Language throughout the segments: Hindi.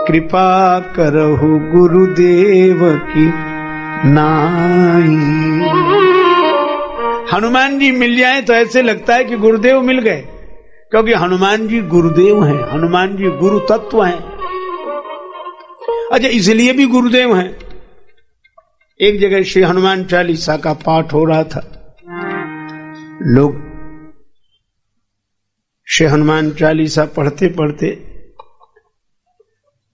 कृपा करहु गुरुदेव की नाई। हनुमान जी मिल जाए तो ऐसे लगता है कि गुरुदेव मिल गए, क्योंकि हनुमान जी गुरुदेव हैं, हनुमान जी गुरु तत्व हैं। अच्छा, इसलिए भी गुरुदेव हैं। एक जगह श्री हनुमान चालीसा का पाठ हो रहा था, लोग श्री हनुमान चालीसा पढ़ते पढ़ते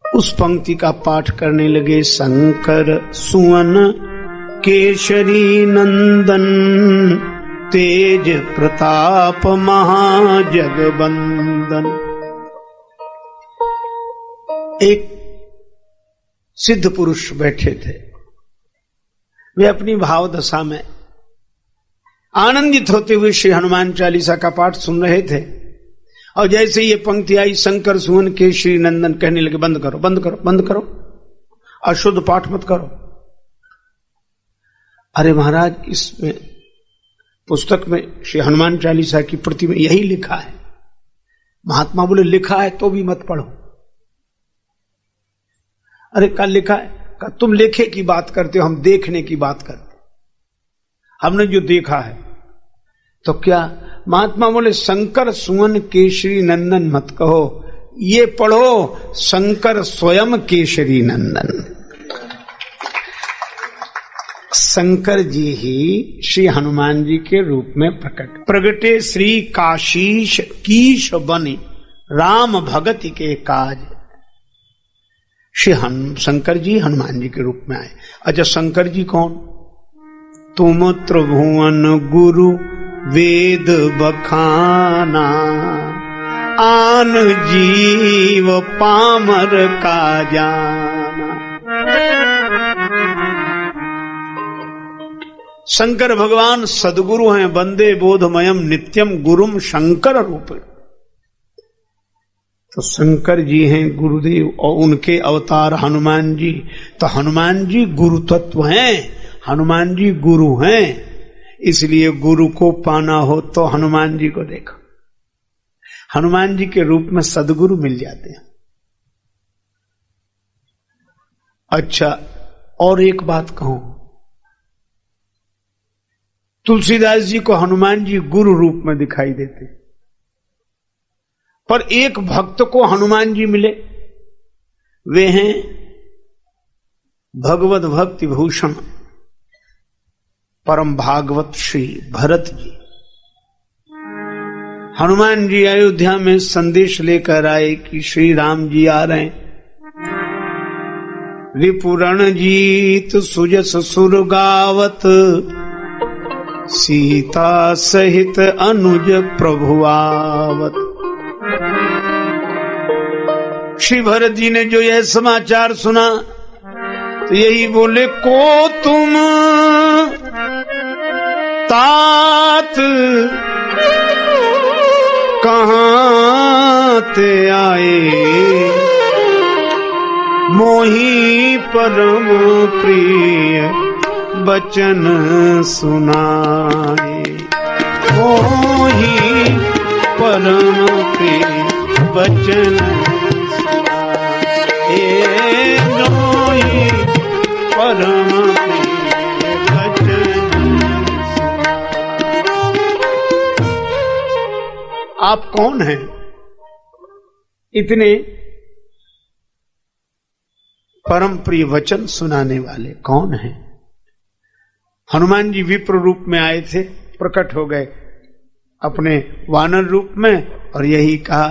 उस पंक्ति का पाठ करने लगे। शंकर सुवन केशरी नंदन, तेज प्रताप महाजगबंदन। एक सिद्ध पुरुष बैठे थे, वे अपनी भाव दशा में आनंदित होते हुए श्री हनुमान चालीसा का पाठ सुन रहे थे, और जैसे ये पंक्ति आई, शंकर सुवन केशरी नंदन, कहने लगे बंद करो बंद करो बंद करो, अशुद्ध पाठ मत करो। अरे महाराज, इसमें पुस्तक में श्री हनुमान चालीसा की प्रति में यही लिखा है। महात्मा बोले लिखा है तो भी मत पढ़ो। अरे कल लिखा है, कल तुम लेखे की बात करते हो, हम देखने की बात करते, हमने जो देखा है। तो क्या महात्मा बोले शंकर सुवन केशरी नंदन मत कहो, ये पढ़ो शंकर स्वयं केशरी नंदन। शंकर जी ही श्री हनुमान जी के रूप में प्रगटे श्री काशीश कीश बने राम भगति के काज। श्री शंकर जी हनुमान जी के रूप में आए। अच्छा, शंकर जी कौन? तुम त्रिभुवन गुरु वेद बखाना, आन जीव पामर का जाना। शंकर भगवान सदगुरु हैं, वंदे बोधमयम नित्यम गुरुम शंकर रूप। तो शंकर जी हैं गुरुदेव, और उनके अवतार हनुमान जी। तो हनुमान जी गुरु तत्व हैं, हनुमान जी गुरु हैं। इसलिए गुरु को पाना हो तो हनुमान जी को देखो, हनुमान जी के रूप में सदगुरु मिल जाते हैं। अच्छा, और एक बात कहूं, तुलसीदास जी को हनुमान जी गुरु रूप में दिखाई देते, पर एक भक्त को हनुमान जी मिले, वे हैं भगवत भक्ति भूषण परम भागवत श्री भरत जी। हनुमान जी अयोध्या में संदेश लेकर आए कि श्री राम जी आ रहे हैं। रिपुरण जीत सुजस सुर गावत, सीता सहित अनुज प्रभु आवत। श्री भरत जी ने जो यह समाचार सुना तो यही बोले, को तुम तात कहाँ ते आए, मोही परम प्रिय बचन सुनाए। मोही परम प्रिय बचन सुनाए, मोही परम प्रिय बचन। आप कौन हैं? इतने परम प्रिय वचन सुनाने वाले कौन हैं? हनुमान जी विप्र रूप में आए थे, प्रकट हो गए अपने वानर रूप में, और यही कहा,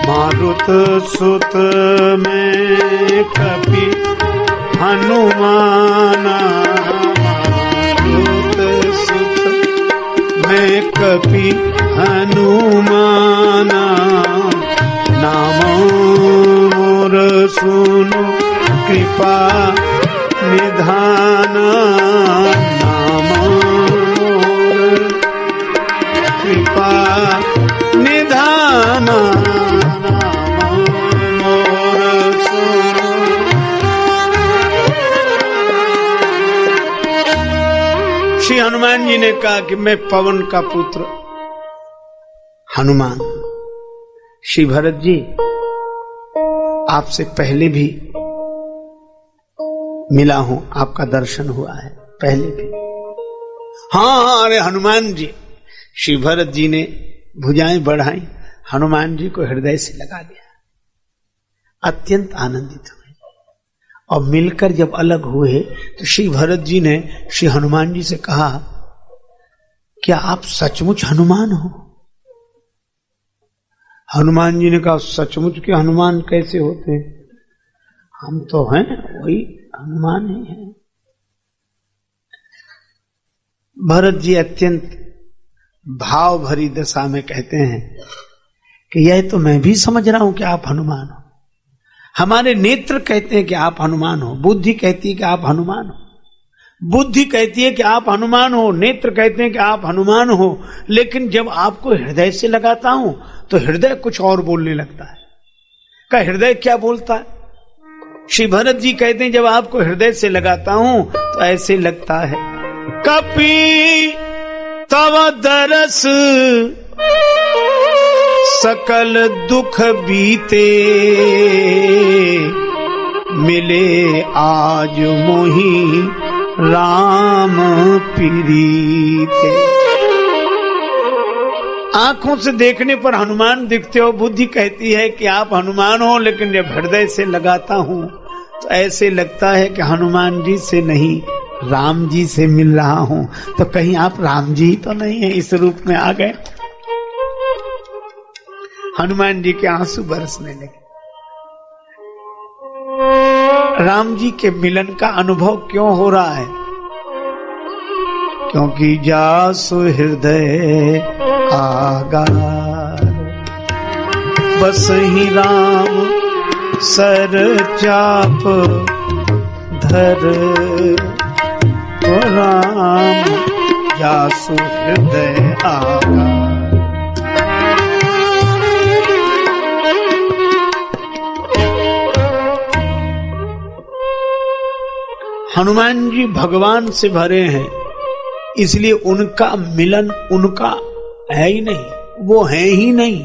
मारुत सुत में कपि हनुमाना, मारुत सुत में कपि हनुमाना, नाम मोर सुनु कृपा निधाना, नाम मोर कृपा निधाना, नाम मोर सुनु। श्री हनुमान हनुमान जी ने कहा कि मैं पवन का पुत्र हनुमान। श्री भरत जी, आपसे पहले भी मिला हूं, आपका दर्शन हुआ है पहले भी। हाँ, अरे हनुमान जी। श्री भरत जी ने भुजाएं बढ़ाई, हनुमान जी को हृदय से लगा लिया, अत्यंत आनंदित हुए। और मिलकर जब अलग हुए तो श्री भरत जी ने श्री हनुमान जी से कहा, क्या आप सचमुच हनुमान हो? हनुमान जी ने कहा, सचमुच के हनुमान कैसे होते हैं, हम तो हैं वही हनुमान ही हैं। भरत जी अत्यंत भाव भरी दशा में कहते हैं कि यह तो मैं भी समझ रहा हूं कि आप हनुमान हो, हमारे नेत्र कहते हैं कि आप हनुमान हो, बुद्धि कहती है कि आप हनुमान हो, बुद्धि कहती है कि आप हनुमान हो, नेत्र कहते हैं कि आप हनुमान हो, लेकिन जब आपको हृदय से लगाता हूं तो हृदय कुछ और बोलने लगता है। का हृदय क्या बोलता है? श्री भरत जी कहते हैं, जब आपको हृदय से लगाता हूं तो ऐसे लगता है, कपि तव दरस सकल दुख बीते, मिले आज मोहि राम प्रीते। आंखों से देखने पर हनुमान दिखते हो, बुद्धि कहती है कि आप हनुमान हो, लेकिन जब हृदय से लगाता हूं तो ऐसे लगता है कि हनुमान जी से नहीं राम जी से मिल रहा हूं। तो कहीं आप राम जी तो नहीं है, इस रूप में आ गए। हनुमान जी के आंसू बरसने लगे। राम जी के मिलन का अनुभव क्यों हो रहा है? क्योंकि जासु हृदय आगार, बस ही राम सर चाप धर, तो राम जासु हृदय आगार। हनुमान जी भगवान से भरे हैं, इसलिए उनका मिलन उनका है ही नहीं, वो है ही नहीं।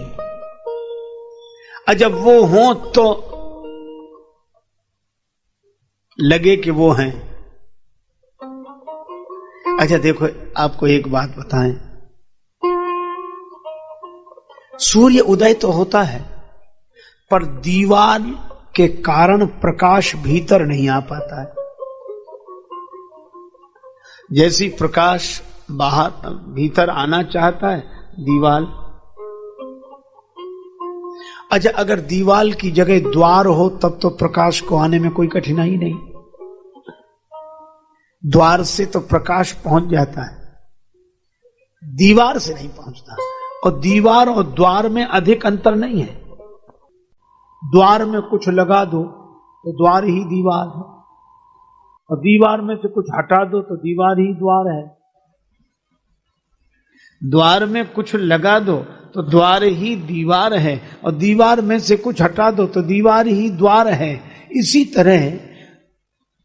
और जब वो हो तो लगे कि वो हैं। अच्छा देखो, आपको एक बात बताएं, सूर्य उदय तो होता है पर दीवार के कारण प्रकाश भीतर नहीं आ पाता है। जैसी प्रकाश बाहर भीतर आना चाहता है दीवाल। अच्छा, अगर दीवाल की जगह द्वार हो तब तो प्रकाश को आने में कोई कठिनाई नहीं, द्वार से तो प्रकाश पहुंच जाता है, दीवार से नहीं पहुंचता। और दीवार और द्वार में अधिक अंतर नहीं है। द्वार में कुछ लगा दो तो द्वार ही दीवार है, और दीवार में से कुछ हटा दो तो दीवार ही द्वार है। द्वार में कुछ लगा दो तो द्वार ही दीवार है, और दीवार में से कुछ हटा दो तो दीवार ही द्वार है। इसी तरह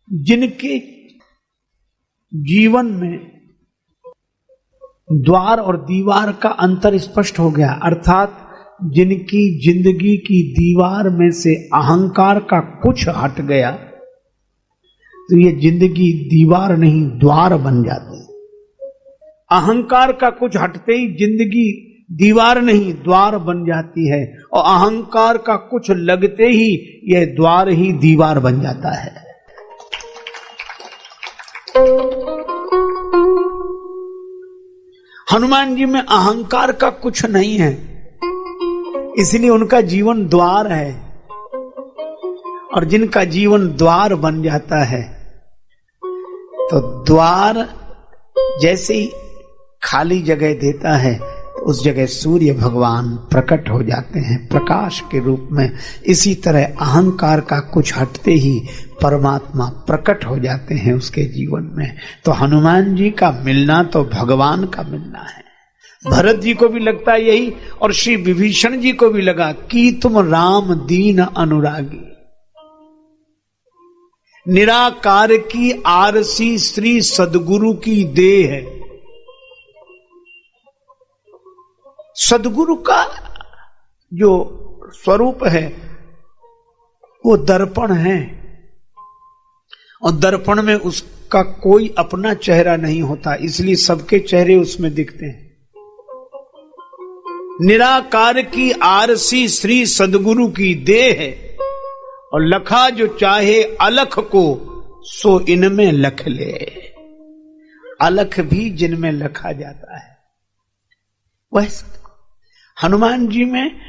जिनके जीवन में द्वार और दीवार का अंतर स्पष्ट हो गया, अर्थात जिनकी जिंदगी की दीवार में से अहंकार का कुछ हट गया, तो ये जिंदगी दीवार नहीं द्वार बन जाती। अहंकार का कुछ हटते ही जिंदगी दीवार नहीं द्वार बन जाती है, और अहंकार का कुछ लगते ही यह द्वार ही दीवार बन जाता है। हनुमान जी में अहंकार का कुछ नहीं है, इसलिए उनका जीवन द्वार है। और जिनका जीवन द्वार बन जाता है तो द्वार जैसे ही खाली जगह देता है तो उस जगह सूर्य भगवान प्रकट हो जाते हैं प्रकाश के रूप में। इसी तरह अहंकार का कुछ हटते ही परमात्मा प्रकट हो जाते हैं उसके जीवन में। तो हनुमान जी का मिलना तो भगवान का मिलना है। भरत जी को भी लगता है यही, और श्री विभीषण जी को भी लगा कि तुम राम दीन अनुरागी, निराकार की आरसी श्री सदगुरु की देह है। सदगुरु का जो स्वरूप है वो दर्पण है, और दर्पण में उसका कोई अपना चेहरा नहीं होता, इसलिए सबके चेहरे उसमें दिखते हैं। निराकार की आरसी श्री सदगुरु की देह है, और लखा जो चाहे अलख को सो इनमें लख ले। अलख भी जिनमें लखा जाता है वह हनुमान जी में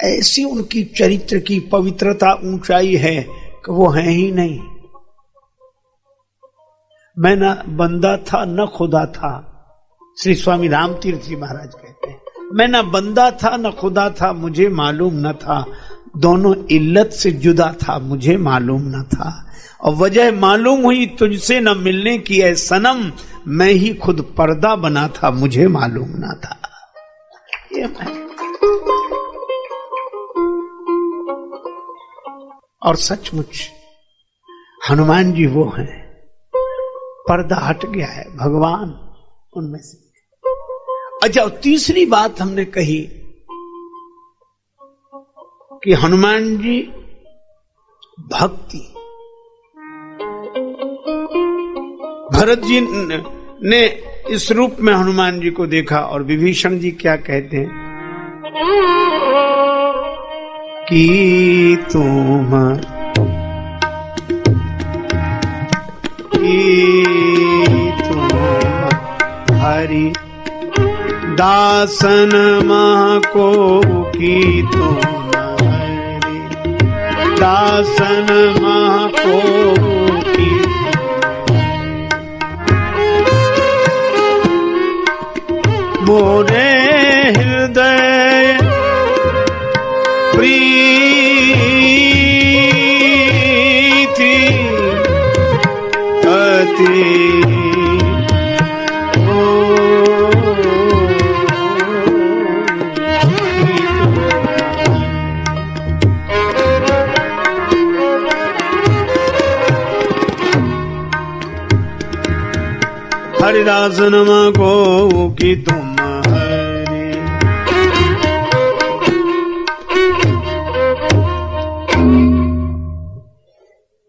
ऐसी उनकी चरित्र की पवित्रता ऊंचाई है कि वो है ही नहीं। मैं न बंदा था न खुदा था, श्री स्वामी रामतीर्थ जी महाराज कहते हैं, मैं न बंदा था न खुदा था, मुझे मालूम न था, दोनों इल्लत से जुदा था, मुझे मालूम न था, और वजह मालूम हुई तुझसे न मिलने की है सनम, मैं ही खुद पर्दा बना था, मुझे मालूम न था। ये और सचमुच हनुमान जी वो हैं, पर्दा हट गया है, भगवान उनमें से। अच्छा, तीसरी बात हमने कही कि हनुमान जी भक्ति। भरत जी ने इस रूप में हनुमान जी को देखा, और विभीषण जी क्या कहते हैं कि तुम हरि दासन मां को की तुम हरि दासन मां को की मोरे हृदय प्रीति अति हरिदासन मां को कि तुम हरि।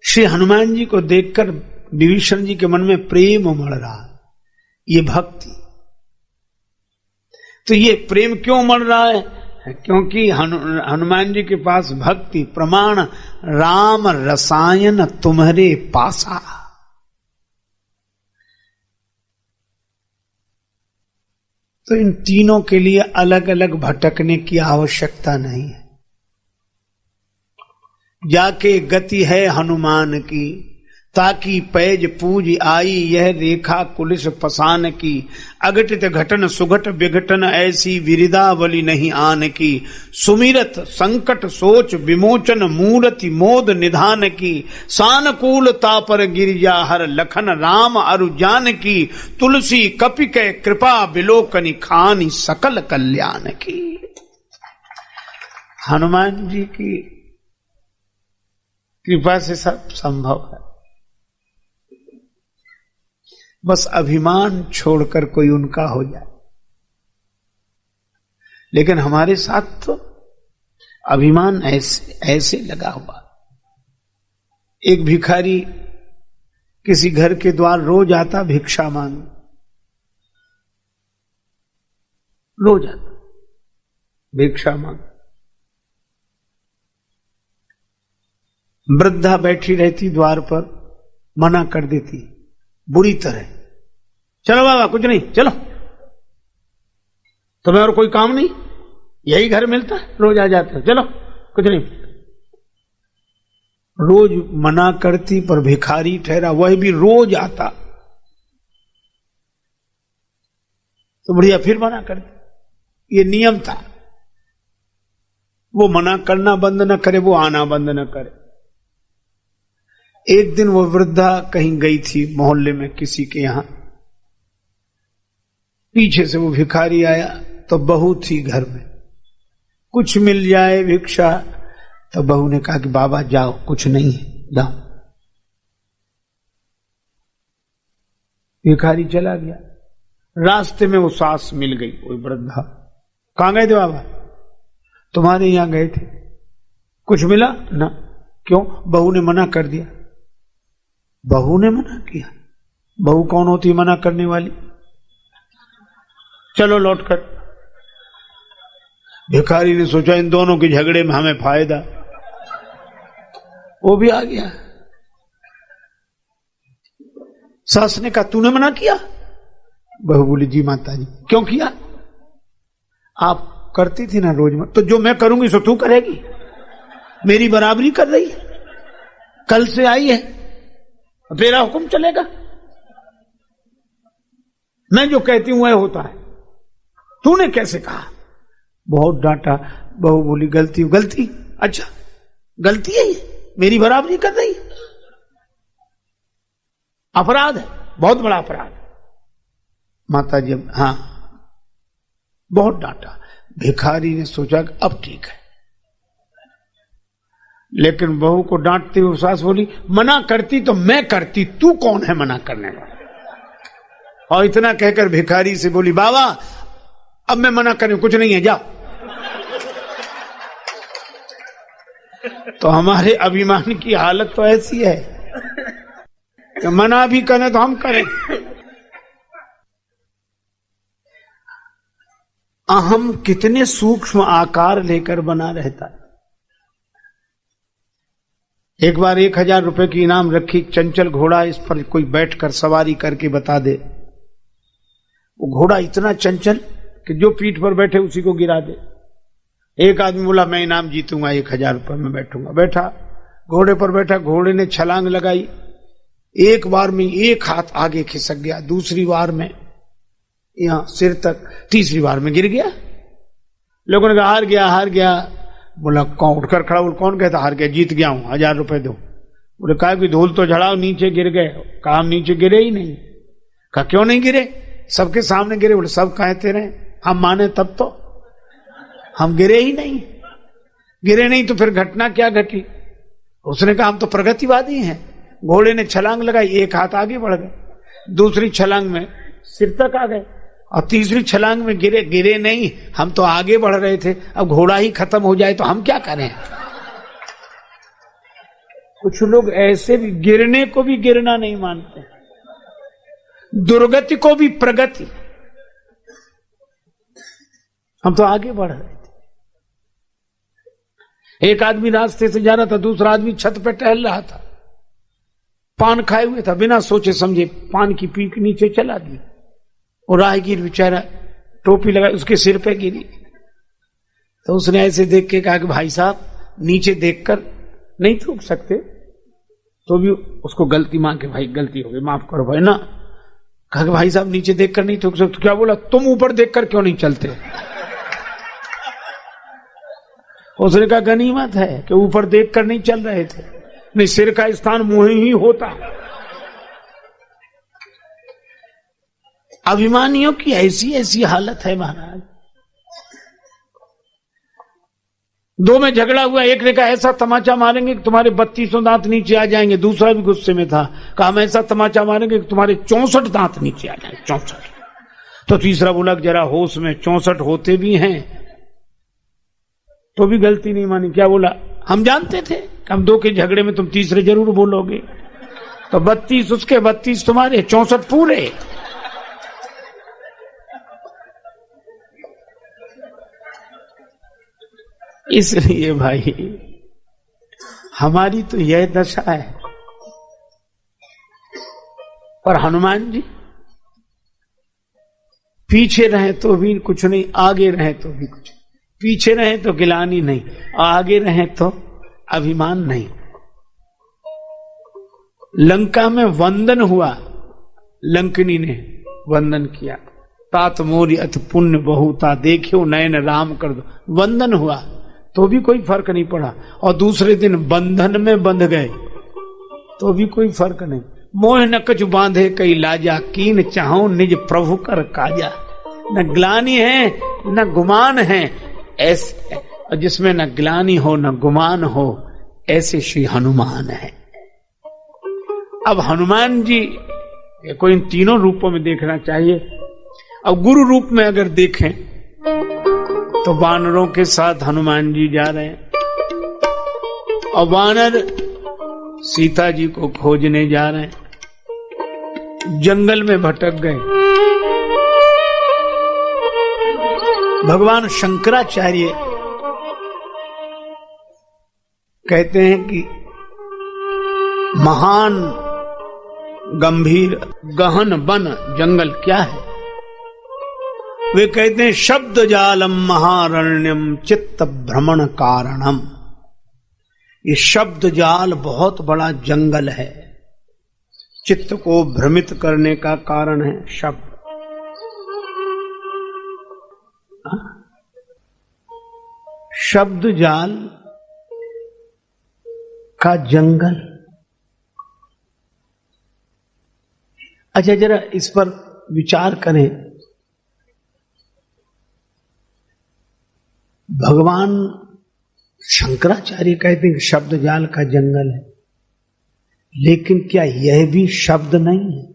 श्री हनुमान जी को देखकर विभीषण जी के मन में प्रेम उमड़ रहा, ये भक्ति। तो ये प्रेम क्यों उमड़ रहा है? क्योंकि हनुमान जी के पास भक्ति प्रमाण राम रसायन तुम्हारे पासा। तो इन तीनों के लिए अलग अलग भटकने की आवश्यकता नहीं है। जाके गति है हनुमान की, ताकि पैज पूज आई यह रेखा कुलिस पसान की। अघटित घटन सुघट विघटन ऐसी विरिदावली नहीं आन की। सुमिरत संकट सोच विमोचन मूर्ति मोद निधान की। सानुकूलता पर गिरिजा हर लखन राम अरु जान की। तुलसी कपि के कृपा विलोकनी खानी सकल कल्याण की। हनुमान जी की कृपा से सब संभव है। बस अभिमान छोड़कर कोई उनका हो जाए। लेकिन हमारे साथ तो अभिमान ऐसे लगा हुआ। एक भिखारी किसी घर के द्वार रोज आता भिक्षा मांग, रोज आता भिक्षा मांग। वृद्धा बैठी रहती द्वार पर, मना कर देती बुरी तरह, चलो बाबा कुछ नहीं, चलो तुम्हें और कोई काम नहीं, यही घर मिलता है, रोज आ जाते हो, चलो कुछ नहीं। रोज मना करती पर भिखारी ठहरा, वह भी रोज आता। तो बुढ़िया फिर मना करती। ये नियम था, वो मना करना बंद न करे, वो आना बंद न करे। एक दिन वो वृद्धा कहीं गई थी मोहल्ले में किसी के यहां, पीछे से वो भिखारी आया तो बहू थी घर में, कुछ मिल जाए भिक्षा। तो बहू ने कहा कि बाबा जाओ, कुछ नहीं है, जाओ। भिखारी चला गया। रास्ते में वो सास मिल गई, वो वृद्धा कहां गए थे बाबा? तुम्हारे यहां गए थे, कुछ मिला ना? क्यों? बहू ने मना कर दिया। बहू ने मना किया? बहू कौन होती मना करने वाली? चलो लौट कर। भिखारी ने सोचा इन दोनों के झगड़े में हमें फायदा, वो भी आ गया। सास ने कहा तूने मना किया? बहू बोली जी माता जी। क्यों किया? आप करती थी ना रोज में, तो जो मैं करूंगी सो तू करेगी? मेरी बराबरी कर रही है, कल से आई है, तेरा हुक्म चलेगा? मैं जो कहती हूं वह होता है, तूने कैसे कहा? बहुत डांटा। बहू बोली गलती गलती? अच्छा गलती है ये, मेरी बराबरी कर रही है, अपराध है, बहुत बड़ा अपराध। माता जी हाँ, बहुत डांटा। भिखारी ने सोचा कि अब ठीक है, लेकिन बहू को डांटती हुई सास बोली मना करती तो मैं करती, तू कौन है मना करने वाला? और इतना कहकर भिखारी से बोली बाबा अब मैं मना करूं, कुछ नहीं है, जाओ। तो हमारे अभिमान की हालत तो ऐसी है कि मना भी करें तो हम करें। अहम कितने सूक्ष्म आकार लेकर बना रहता है। एक बार 1000 रुपए की इनाम रखी, चंचल घोड़ा, इस पर कोई बैठकर सवारी करके बता दे। वो घोड़ा इतना चंचल कि जो पीठ पर बैठे उसी को गिरा दे। एक आदमी बोला मैं इनाम जीतूंगा, 1000 रुपए में बैठूंगा। बैठा, घोड़े पर बैठा, घोड़े ने छलांग लगाई, एक बार में एक हाथ आगे खिसक गया, दूसरी बार में यहां सिर तक, तीसरी बार में गिर गया। लोगों ने कहा हार गया हार गया। बोला कौन? उठकर खड़ा, बोल कौन कहता हार गया? जीत गया हूं, 1000 रुपए दो। बोले कहा कि धूल तो झड़ाओ, नीचे गिर गए। कहा हम नीचे गिरे ही नहीं। कहा क्यों नहीं गिरे? सबके सामने गिरे। बोले सब कहते रहे, हम माने तब तो, हम गिरे ही नहीं। गिरे नहीं तो फिर घटना क्या घटी? उसने कहा हम तो प्रगतिवादी हैं। घोड़े ने छलांग लगाई, एक हाथ आगे बढ़ गए, दूसरी छलांग में सिर तक आ गए, और तीसरी छलांग में गिरे नहीं, हम तो आगे बढ़ रहे थे। अब घोड़ा ही खत्म हो जाए तो हम क्या करें? कुछ लोग ऐसे भी गिरने को भी गिरना नहीं मानते, दुर्गति को भी प्रगति। हम तो आगे बढ़ रहे थे। एक आदमी रास्ते से जा रहा था, दूसरा आदमी छत पर टहल रहा था, पान खाए हुए था, बिना सोचे समझे पान की पीक नीचे चला दी, और राहगीर बेचारा टोपी लगाए, उसके सिर पे गिरी। तो उसने ऐसे देख के कहा कि भाई साहब नीचे देखकर नहीं थूक सकते? तो भी उसको गलती मांग के भाई गलती हो गई, माफ करो भाई ना। कहा कि भाई साहब नीचे देखकर नहीं थूक सकते। क्या बोला? तुम ऊपर देखकर क्यों नहीं चलते? उसने कहा गनीमत है कि ऊपर देखकर नहीं चल रहे थे, नहीं सिर का स्थान मुंह ही होता। अभिमानियों की ऐसी ऐसी हालत है महाराज। दो में झगड़ा हुआ, एक ने कहा ऐसा तमाचा मारेंगे कि तुम्हारे 32 दांत नीचे आ जाएंगे। दूसरा भी गुस्से में था, कहा हम ऐसा तमाचा मारेंगे कि तुम्हारे 64 दांत नीचे आ जाएंगे, 64। तो तीसरा बोला जरा होश में, 64 होते भी हैं तो भी गलती नहीं मानी। क्या बोला? हम जानते थे कि हम दो के झगड़े में तुम तीसरे जरूर बोलोगे, तो 32 उसके, 32 तुम्हारे, 64 पूरे। इसलिए भाई हमारी तो यह दशा है। पर हनुमान जी पीछे रहे तो भी कुछ नहीं, आगे रहे तो भी कुछ। पीछे रहे तो गिलानी नहीं, आगे रहे तो अभिमान नहीं। लंका में वंदन हुआ, लंकनी ने वंदन किया, तात मोरी अति पुण्य बहुता, देखियो नयन राम कर दो। वंदन हुआ तो भी कोई फर्क नहीं पड़ा, और दूसरे दिन बंधन में बंध गए तो भी कोई फर्क नहीं। मोह न कछु बांधे कई लाजा, कीन चाहो निज प्रभु कर काजा। न ग्लानि है न गुमान है, ऐसे जिसमें न ग्लानि हो न गुमान हो, ऐसे श्री हनुमान है। अब हनुमान जी को इन तीनों रूपों में देखना चाहिए। अब गुरु रूप में अगर देखें तो वानरों के साथ हनुमान जी जा रहे हैं और वानर सीता जी को खोजने जा रहे हैं, जंगल में भटक गए। भगवान शंकराचार्य कहते हैं कि महान गंभीर गहन वन जंगल क्या है? वे कहते हैं शब्द जालम महारण्यम चित्त भ्रमण कारणम। ये शब्द जाल बहुत बड़ा जंगल है, चित्त को भ्रमित करने का कारण है शब्द। शब्द जाल का जंगल। अच्छा, जरा इस पर विचार करें। भगवान शंकराचार्य कहते हैं कि शब्द जाल का जंगल है, लेकिन क्या यह भी शब्द नहीं है?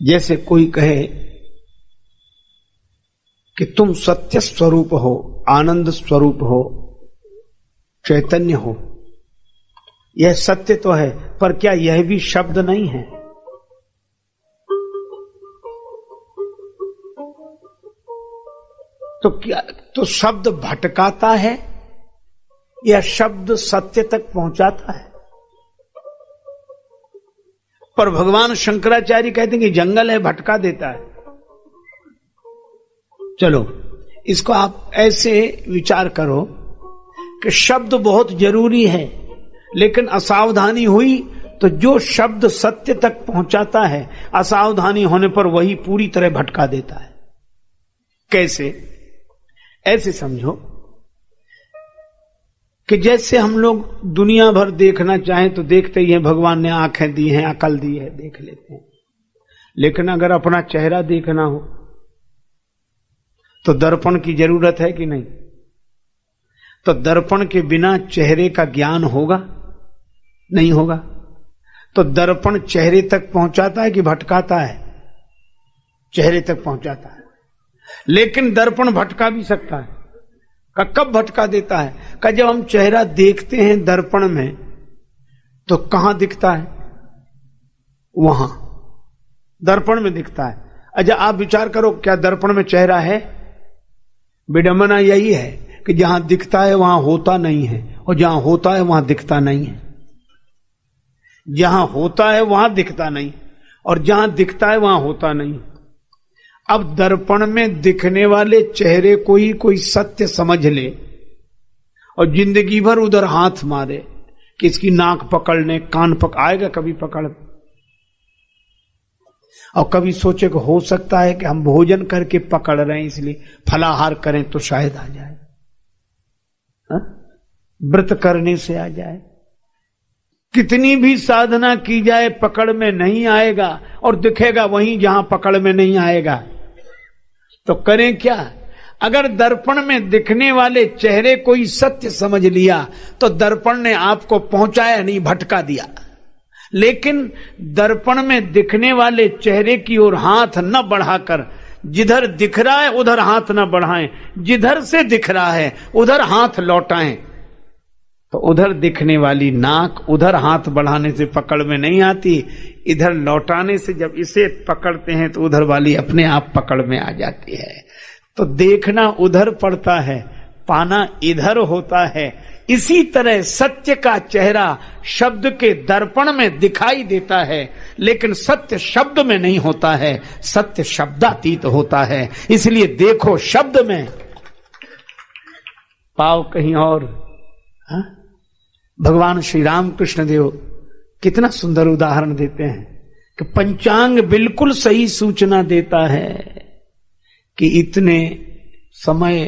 जैसे कोई कहे कि तुम सत्य स्वरूप हो, आनंद स्वरूप हो, चैतन्य हो, यह सत्य तो है, पर क्या यह भी शब्द नहीं है? तो क्या तो शब्द भटकाता है या शब्द सत्य तक पहुंचाता है? पर भगवान शंकराचार्य कहते हैं कि जंगल है, भटका देता है। चलो, इसको आप ऐसे विचार करो कि शब्द बहुत जरूरी है, लेकिन असावधानी हुई तो जो शब्द सत्य तक पहुंचाता है, असावधानी होने पर वही पूरी तरह भटका देता है। कैसे? ऐसे समझो कि जैसे हम लोग दुनिया भर देखना चाहें तो देखते ही हैं, भगवान ने आंखें दी हैं, अकल दी है, देख लेते हैं। लेकिन अगर अपना चेहरा देखना हो तो दर्पण की जरूरत है कि नहीं? तो दर्पण के बिना चेहरे का ज्ञान होगा? नहीं होगा। तो दर्पण चेहरे तक पहुंचाता है कि भटकाता है? चेहरे तक पहुंचाता है। लेकिन दर्पण भटका भी सकता है। कब भटका देता है? जब हम चेहरा देखते हैं दर्पण में तो कहां दिखता है? वहां दर्पण में दिखता है। अच्छा, आप विचार करो, क्या दर्पण में चेहरा है? विडंबना यही है कि जहां दिखता है वहां होता नहीं है, और जहां होता है वहां दिखता नहीं है। जहां होता है वहां दिखता नहीं, और जहां दिखता है वहां होता नहीं। अब दर्पण में दिखने वाले चेहरे को ही कोई सत्य समझ ले और जिंदगी भर उधर हाथ मारे कि इसकी नाक पकड़ने, कान आएगा कभी पकड़, और कभी सोचे कि हो सकता है कि हम भोजन करके पकड़ रहे हैं, इसलिए फलाहार करें तो शायद आ जाए, व्रत करने से आ जाए। कितनी भी साधना की जाए पकड़ में नहीं आएगा, और दिखेगा वहीं जहां पकड़ में नहीं आएगा। तो करें क्या? अगर दर्पण में दिखने वाले चेहरे को ही सत्य समझ लिया तो दर्पण ने आपको पहुंचाया नहीं, भटका दिया। लेकिन दर्पण में दिखने वाले चेहरे की ओर हाथ न बढ़ाकर, जिधर दिख रहा है उधर हाथ न बढ़ाएं, जिधर से दिख रहा है उधर हाथ लौटाएं। तो उधर दिखने वाली नाक उधर हाथ बढ़ाने से पकड़ में नहीं आती, इधर लौटाने से जब इसे पकड़ते हैं तो उधर वाली अपने आप पकड़ में आ जाती है। तो देखना उधर पड़ता है, पाना इधर होता है। इसी तरह सत्य का चेहरा शब्द के दर्पण में दिखाई देता है, लेकिन सत्य शब्द में नहीं होता है, सत्य शब्दातीत होता है। इसलिए देखो शब्द में, पाओ कहीं और। भगवान श्री राम कृष्ण देव कितना सुंदर उदाहरण देते हैं कि पंचांग बिल्कुल सही सूचना देता है कि इतने समय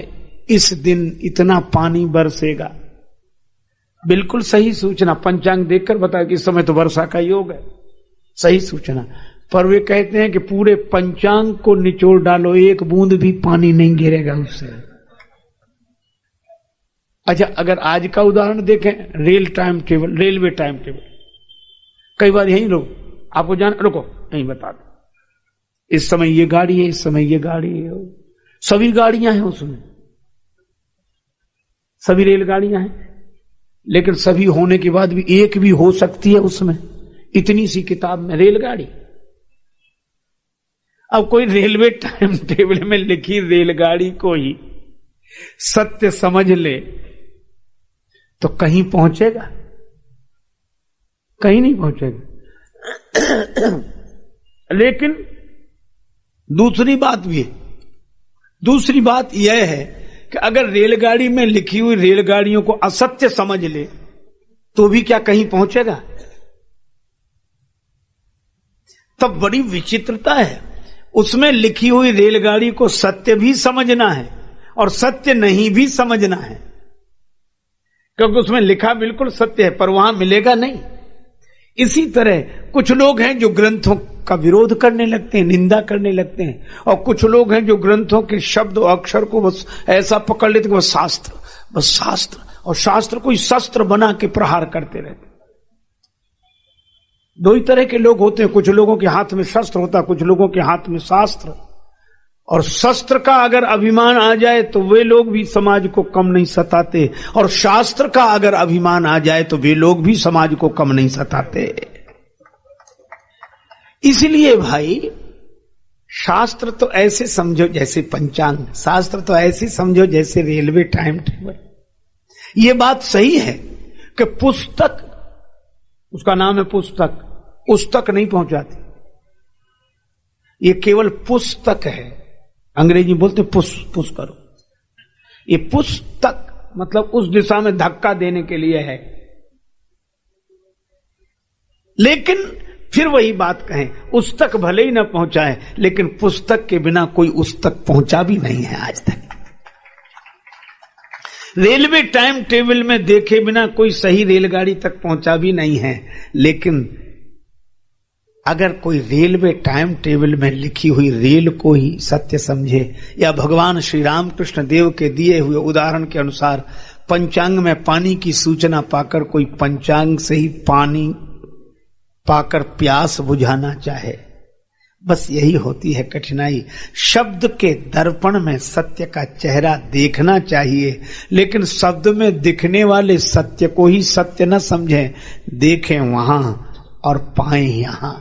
इस दिन इतना पानी बरसेगा। बिल्कुल सही सूचना, पंचांग देखकर बताया कि इस समय तो वर्षा का योग है, सही सूचना। पर वे कहते हैं कि पूरे पंचांग को निचोड़ डालो, एक बूंद भी पानी नहीं गिरेगा उससे। अच्छा, अगर आज का उदाहरण देखें, रेलवे टाइम टेबल, कई बार यही लोग आपको रुको नहीं बता दो, इस समय ये गाड़ी है, इस समय ये गाड़ी है, सभी गाड़ियां हैं उसमें, सभी रेलगाड़ियां हैं, लेकिन सभी होने के बाद भी एक भी हो सकती है उसमें, इतनी सी किताब में रेलगाड़ी। अब कोई रेलवे टाइम टेबल में लिखी रेलगाड़ी को ही सत्य समझ ले तो कहीं पहुंचेगा? कहीं नहीं पहुंचेगा। लेकिन दूसरी बात भी है, दूसरी बात यह है कि अगर रेलगाड़ी में लिखी हुई रेलगाड़ियों को असत्य समझ ले तो भी क्या कहीं पहुंचेगा? तब बड़ी विचित्रता है। उसमें लिखी हुई रेलगाड़ी को सत्य भी समझना है और सत्य नहीं भी समझना है, क्योंकि उसमें लिखा बिल्कुल सत्य है पर वहां मिलेगा नहीं। इसी तरह कुछ लोग हैं जो ग्रंथों का विरोध करने लगते हैं, निंदा करने लगते हैं, और कुछ लोग हैं जो ग्रंथों के शब्द और अक्षर को बस ऐसा पकड़ लेते कि बस शास्त्र, और शास्त्र को ही शस्त्र बना के प्रहार करते रहते। दो ही तरह के लोग होते हैं, कुछ लोगों के हाथ में शस्त्र होता है, कुछ लोगों के हाथ में शास्त्र। और शस्त्र का अगर अभिमान आ जाए तो वे लोग भी समाज को कम नहीं सताते, और शास्त्र का अगर अभिमान आ जाए तो वे लोग भी समाज को कम नहीं सताते। इसलिए भाई शास्त्र तो ऐसे समझो जैसे पंचांग, शास्त्र तो ऐसे समझो जैसे रेलवे टाइम टेबल। ये बात सही है कि पुस्तक, उसका नाम है पुस्तक, उस तक नहीं पहुंचाती। ये केवल पुस्तक है, अंग्रेजी बोलते पुश करो। ये पुस्तक मतलब उस दिशा में धक्का देने के लिए है। लेकिन फिर वही बात कहें, उस तक भले ही न पहुंचाए, लेकिन पुस्तक के बिना कोई उस तक पहुंचा भी नहीं है आज तक। रेलवे टाइम टेबल में देखे बिना कोई सही रेलगाड़ी तक पहुंचा भी नहीं है। लेकिन अगर कोई रेलवे टाइम टेबल में लिखी हुई रेल को ही सत्य समझे, या भगवान श्री रामकृष्ण देव के दिए हुए उदाहरण के अनुसार पंचांग में पानी की सूचना पाकर कोई पंचांग से ही पानी पाकर प्यास बुझाना चाहे, बस यही होती है कठिनाई। शब्द के दर्पण में सत्य का चेहरा देखना चाहिए, लेकिन शब्द में दिखने वाले सत्य को ही सत्य न समझें, देखें वहां और पाएं यहां।